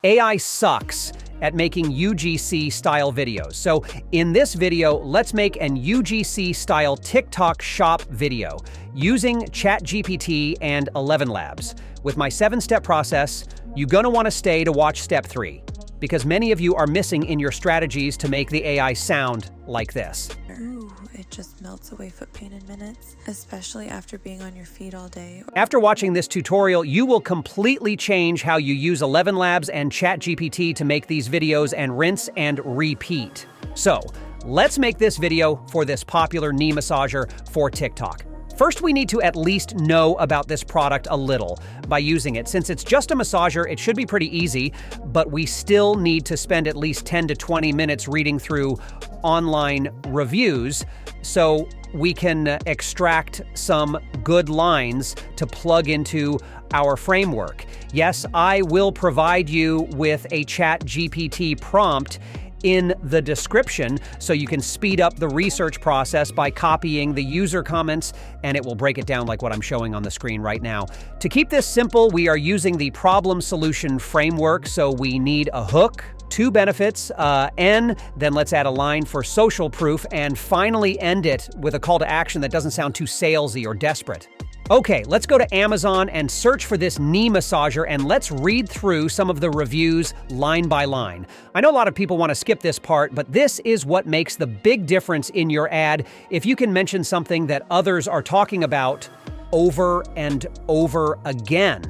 AI sucks at making UGC style videos. So in this video, let's make an UGC style TikTok shop video using ChatGPT and ElevenLabs. With my 7-step process, you're gonna wanna stay to watch step 3, because many of you are missing in your strategies to make the AI sound like this. Ooh, it just melts away foot pain in minutes, especially after being on your feet all day. After watching this tutorial, you will completely change how you use ElevenLabs and ChatGPT to make these videos and rinse and repeat. So, let's make this video for this popular knee massager for TikTok. First, we need to at least know about this product a little by using it. Since it's just a massager, it should be pretty easy, but we still need to spend at least 10 to 20 minutes reading through online reviews so we can extract some good lines to plug into our framework. Yes, I will provide you with a ChatGPT prompt in the description so you can speed up the research process by copying the user comments, and it will break it down like what I'm showing on the screen right now. To keep this simple, we are using the problem solution framework, so we need a hook, 2 benefits, N, then let's add a line for social proof, and finally end it with a call to action that doesn't sound too salesy or desperate. Okay, let's go to Amazon and search for this knee massager, and let's read through some of the reviews line by line. I know a lot of people want to skip this part, but this is what makes the big difference in your ad if you can mention something that others are talking about over and over again.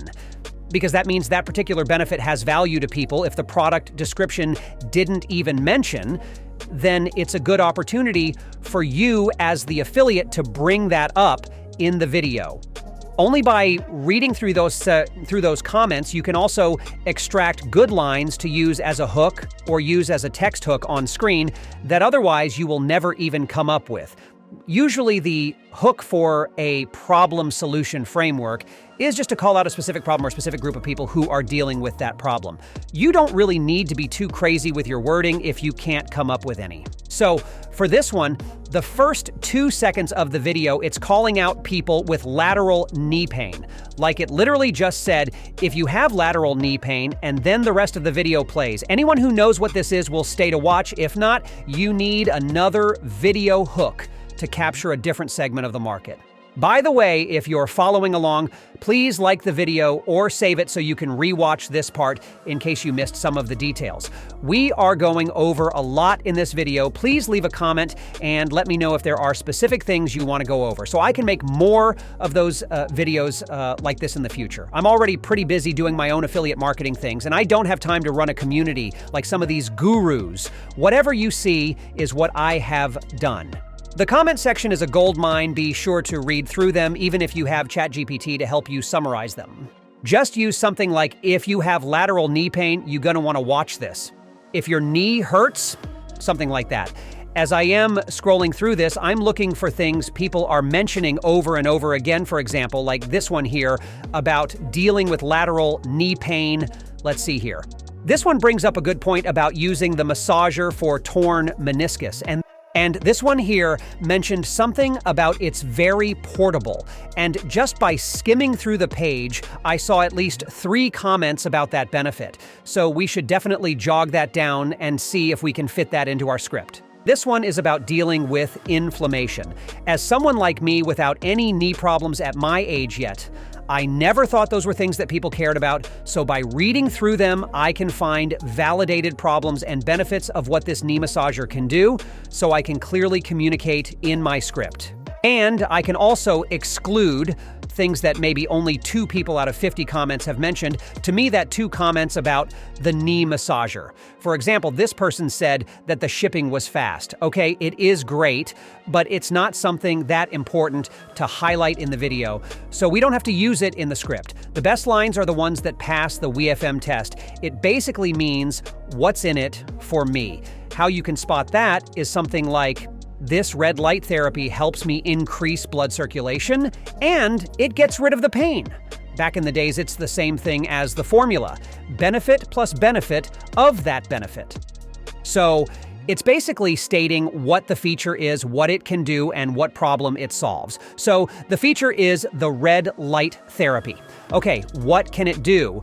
Because that means that particular benefit has value to people. If the product description didn't even mention, then it's a good opportunity for you as the affiliate to bring that up in the video. Only by reading through those comments, you can also extract good lines to use as a hook or use as a text hook on screen that otherwise you will never even come up with. Usually the hook for a problem solution framework is just to call out a specific problem or a specific group of people who are dealing with that problem. You don't really need to be too crazy with your wording if you can't come up with any. So for this one, the first 2 seconds of the video, it's calling out people with lateral knee pain. Like it literally just said, if you have lateral knee pain, and then the rest of the video plays. Anyone who knows what this is will stay to watch. If not, you need another video hook to capture a different segment of the market. By the way, if you're following along, please like the video or save it so you can rewatch this part in case you missed some of the details. We are going over a lot in this video. Please leave a comment and let me know if there are specific things you want to go over so I can make more of those videos like this in the future. I'm already pretty busy doing my own affiliate marketing things, and I don't have time to run a community like some of these gurus. Whatever you see is what I have done. The comment section is a gold mine. Be sure to read through them, even if you have ChatGPT to help you summarize them. Just use something like, if you have lateral knee pain, you're gonna wanna watch this. If your knee hurts, something like that. As I am scrolling through this, I'm looking for things people are mentioning over and over again, for example, like this one here about dealing with lateral knee pain. Let's see here. This one brings up a good point about using the massager for torn meniscus. And this one here mentioned something about it's very portable. And just by skimming through the page, I saw at least 3 comments about that benefit. So we should definitely jog that down and see if we can fit that into our script. This one is about dealing with inflammation. As someone like me without any knee problems at my age yet, I never thought those were things that people cared about, so by reading through them, I can find validated problems and benefits of what this knee massager can do, so I can clearly communicate in my script. And I can also exclude things that maybe only 2 people out of 50 comments have mentioned. To me, that 2 comments about the knee massager. For example, this person said that the shipping was fast. Okay, it is great, but it's not something that important to highlight in the video, so we don't have to use it in the script. The best lines are the ones that pass the WFM test. It basically means what's in it for me. How you can spot that is something like, this red light therapy helps me increase blood circulation, and it gets rid of the pain. Back in the days, it's the same thing as the formula. Benefit plus benefit of that benefit. So it's basically stating what the feature is, what it can do, and what problem it solves. So the feature is the red light therapy. Okay, what can it do?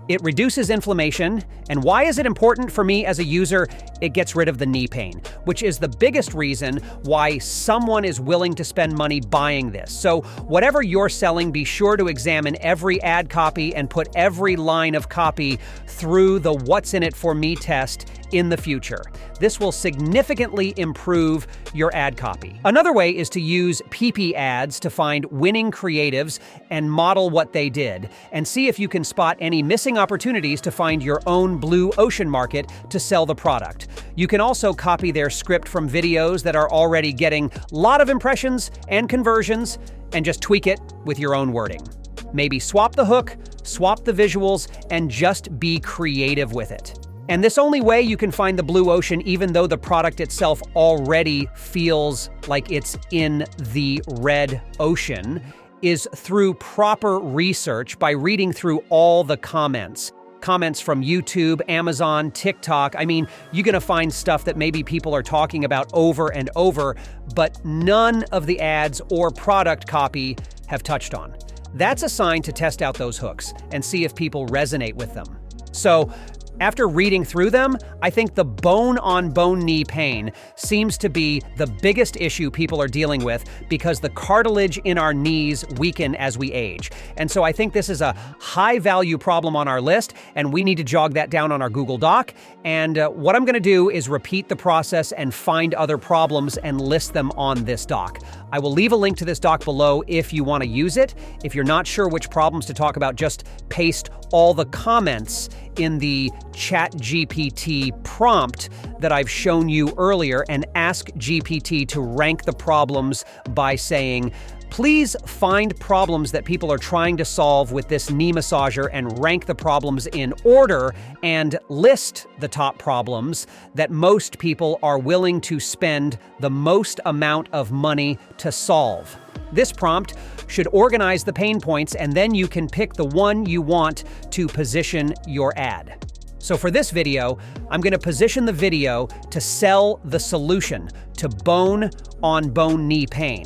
It reduces inflammation, and why is it important for me as a user? It gets rid of the knee pain, which is the biggest reason why someone is willing to spend money buying this. So whatever you're selling, be sure to examine every ad copy and put every line of copy through the What's in it for me test in the future. This will significantly improve your ad copy. Another way is to use PP ads to find winning creatives and model what they did, and see if you can spot any missing opportunities to find your own blue ocean market to sell the product. You can also copy their script from videos that are already getting a lot of impressions and conversions and just tweak it with your own wording. Maybe swap the hook, swap the visuals, and just be creative with it. And this only way you can find the blue ocean, even though the product itself already feels like it's in the red ocean, is through proper research by reading through all the comments. Comments from YouTube, Amazon, TikTok. I mean, you're gonna find stuff that maybe people are talking about over and over, but none of the ads or product copy have touched on. That's a sign to test out those hooks and see if people resonate with them. So, after reading through them, I think the bone-on-bone knee pain seems to be the biggest issue people are dealing with because the cartilage in our knees weaken as we age. And so I think this is a high-value problem on our list, and we need to jog that down on our Google Doc. And what I'm going to do is repeat the process and find other problems and list them on this doc. I will leave a link to this doc below if you want to use it. If you're not sure which problems to talk about, just paste all the comments in the ChatGPT prompt that I've shown you earlier and ask GPT to rank the problems by saying, please find problems that people are trying to solve with this knee massager and rank the problems in order and list the top problems that most people are willing to spend the most amount of money to solve. This prompt should organize the pain points, and then you can pick the one you want to position your ad. So for this video, I'm going to position the video to sell the solution to bone-on-bone knee pain.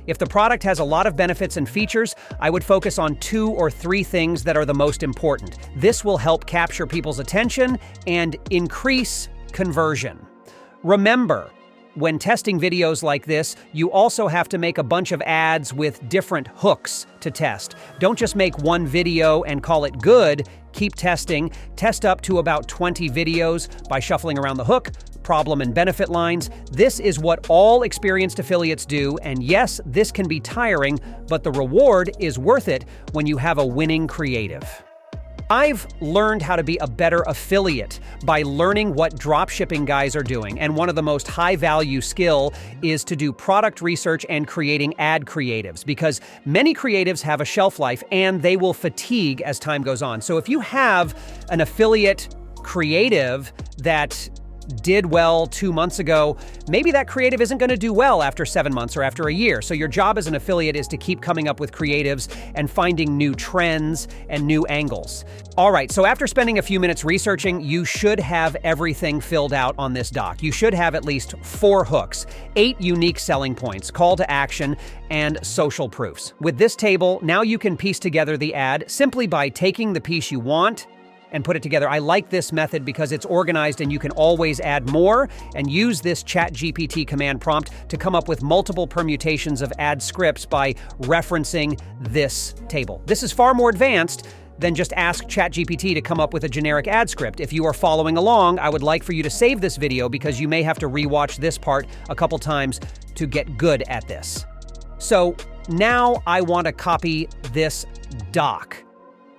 If the product has a lot of benefits and features, I would focus on 2 or 3 things that are the most important. This will help capture people's attention and increase conversion. Remember, when testing videos like this, you also have to make a bunch of ads with different hooks to test. Don't just make one video and call it good. Keep testing. Test up to about 20 videos by shuffling around the hook, problem and benefit lines. This is what all experienced affiliates do, and yes, this can be tiring, but the reward is worth it when you have a winning creative. I've learned how to be a better affiliate by learning what dropshipping guys are doing, and one of the most high-value skill is to do product research and creating ad creatives, because many creatives have a shelf life and they will fatigue as time goes on. So if you have an affiliate creative that did well 2 months ago, maybe that creative isn't going to do well after 7 months or after a year. So your job as an affiliate is to keep coming up with creatives and finding new trends and new angles. All right, so after spending a few minutes researching, you should have everything filled out on this doc. You should have at least 4 hooks, 8 unique selling points, call to action, and social proofs. With this table, now you can piece together the ad simply by taking the piece you want and put it together. I like this method because it's organized and you can always add more and use this ChatGPT command prompt to come up with multiple permutations of ad scripts by referencing this table. This is far more advanced than just ask ChatGPT to come up with a generic ad script. If you are following along, I would like for you to save this video because you may have to rewatch this part a couple times to get good at this. So now I want to copy this doc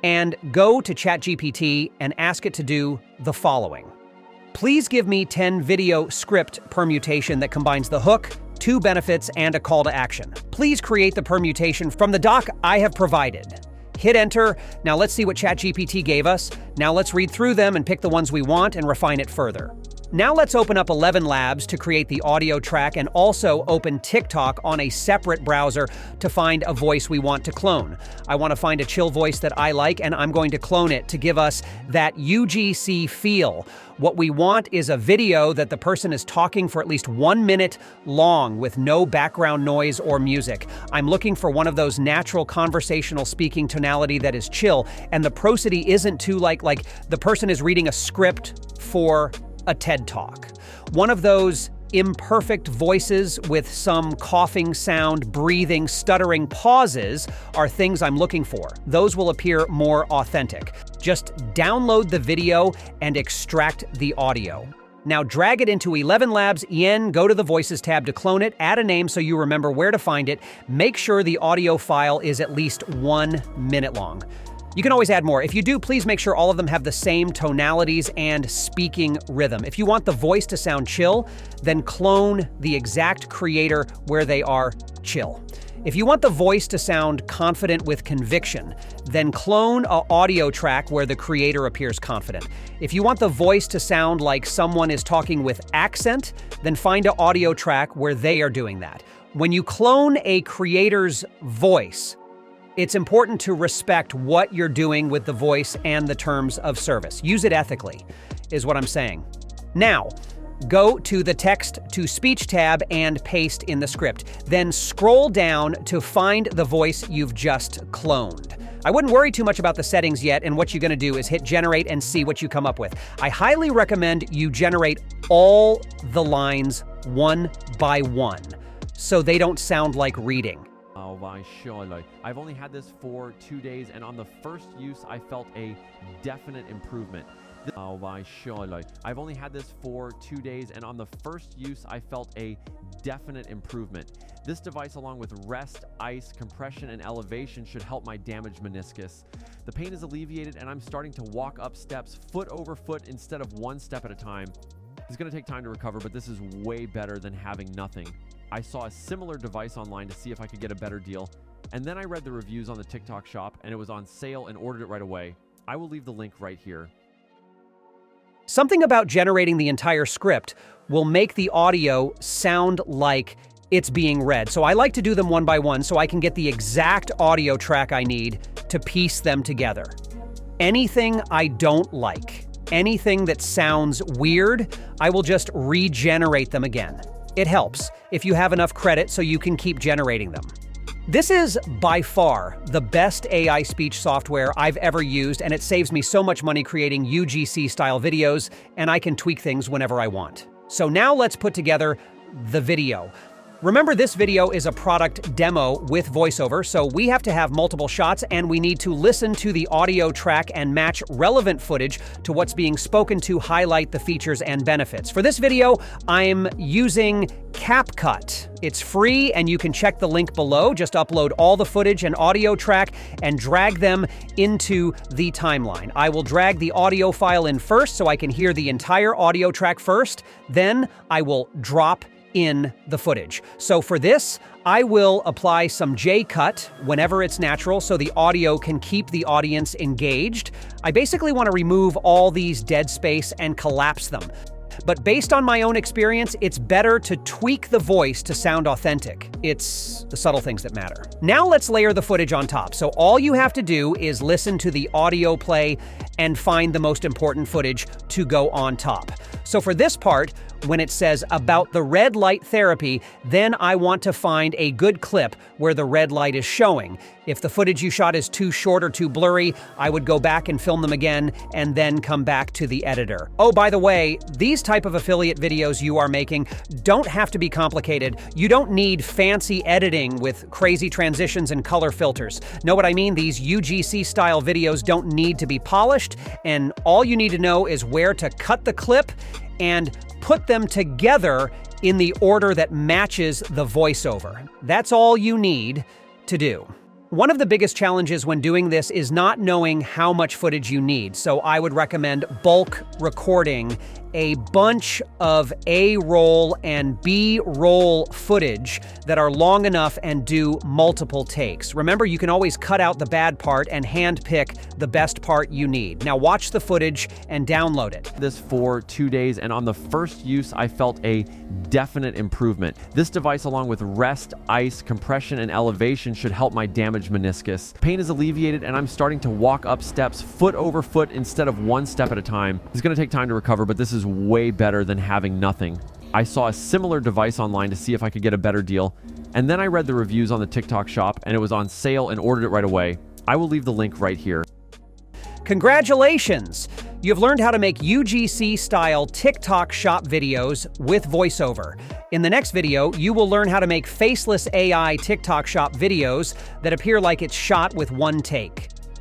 and go to ChatGPT and ask it to do the following. Please give me 10 video script permutation that combines the hook, 2 benefits, and a call to action. Please create the permutation from the doc I have provided. Hit enter. Now let's see what ChatGPT gave us. Now let's read through them and pick the ones we want and refine it further. Now let's open up ElevenLabs to create the audio track and also open TikTok on a separate browser to find a voice we want to clone. I want to find a chill voice that I like, and I'm going to clone it to give us that UGC feel. What we want is a video that the person is talking for at least 1 minute long with no background noise or music. I'm looking for one of those natural conversational speaking tonality that is chill, and the prosody isn't too like the person is reading a script for a TED Talk. One of those imperfect voices with some coughing sound, breathing, stuttering pauses are things I'm looking for. Those will appear more authentic. Just download the video and extract the audio. Now drag it into ElevenLabs, go to the Voices tab to clone it, add a name so you remember where to find it, make sure the audio file is at least 1 minute long. You can always add more. If you do, please make sure all of them have the same tonalities and speaking rhythm. If you want the voice to sound chill, then clone the exact creator where they are chill. If you want the voice to sound confident with conviction, then clone an audio track where the creator appears confident. If you want the voice to sound like someone is talking with accent, then find an audio track where they are doing that. When you clone a creator's voice, it's important to respect what you're doing with the voice and the terms of service. Use it ethically, is what I'm saying. Now, go to the text-to-speech tab and paste in the script. Then scroll down to find the voice you've just cloned. I wouldn't worry too much about the settings yet, and what you're gonna do is hit generate and see what you come up with. I highly recommend you generate all the lines one by one, so they don't sound like reading. I've only had this for 2 days, and on the first use, I felt a definite improvement. I've only had this for 2 days, and on the first use, I felt a definite improvement. This device, along with rest, ice, compression, and elevation, should help my damaged meniscus. The pain is alleviated, and I'm starting to walk up steps foot over foot instead of 1 step at a time. It's going to take time to recover, but this is way better than having nothing. I saw a similar device online to see if I could get a better deal, and then I read the reviews on the TikTok shop, and it was on sale and ordered it right away. I will leave the link right here. Something about generating the entire script will make the audio sound like it's being read. So I like to do them one by one so I can get the exact audio track I need to piece them together. Anything I don't like, anything that sounds weird, I will just regenerate them again. It helps if you have enough credit so you can keep generating them. This is by far the best AI speech software I've ever used, and it saves me so much money creating UGC-style videos, and I can tweak things whenever I want. So now let's put together the video. Remember, this video is a product demo with voiceover, so we have to have multiple shots, and we need to listen to the audio track and match relevant footage to what's being spoken to highlight the features and benefits. For this video, I'm using CapCut. It's free, and you can check the link below. Just upload all the footage and audio track and drag them into the timeline. I will drag the audio file in first so I can hear the entire audio track first. Then I will drop in the footage. So for this, I will apply some J-cut whenever it's natural so the audio can keep the audience engaged. I basically want to remove all these dead space and collapse them. But based on my own experience, it's better to tweak the voice to sound authentic. It's the subtle things that matter. Now let's layer the footage on top. So all you have to do is listen to the audio play and find the most important footage to go on top. So for this part, when it says about the red light therapy, then I want to find a good clip where the red light is showing. If the footage you shot is too short or too blurry, I would go back and film them again and then come back to the editor. Oh, by the way, these type of affiliate videos you are making don't have to be complicated. You don't need fancy editing with crazy transitions and color filters. Know what I mean? These UGC style videos don't need to be polished, and all you need to know is where to cut the clip and put them together in the order that matches the voiceover. That's all you need to do. One of the biggest challenges when doing this is not knowing how much footage you need, so I would recommend bulk recording a bunch of A-roll and B-roll footage that are long enough and do multiple takes. Remember, you can always cut out the bad part and handpick the best part you need. Now watch the footage and download it. This for 2 days, and on the first use, I felt a definite improvement. This device, along with rest, ice, compression, and elevation, should help my damaged meniscus. Pain is alleviated, and I'm starting to walk up steps foot over foot instead of one step at a time. It's going to take time to recover, but this is way better than having nothing. I saw a similar device online to see if I could get a better deal, and then I read the reviews on the TikTok shop, and it was on sale and ordered it right away. I will leave the link right here. Congratulations! You've learned how to make UGC-style TikTok shop videos with voiceover. In the next video, you will learn how to make faceless AI TikTok shop videos that appear like it's shot with one take.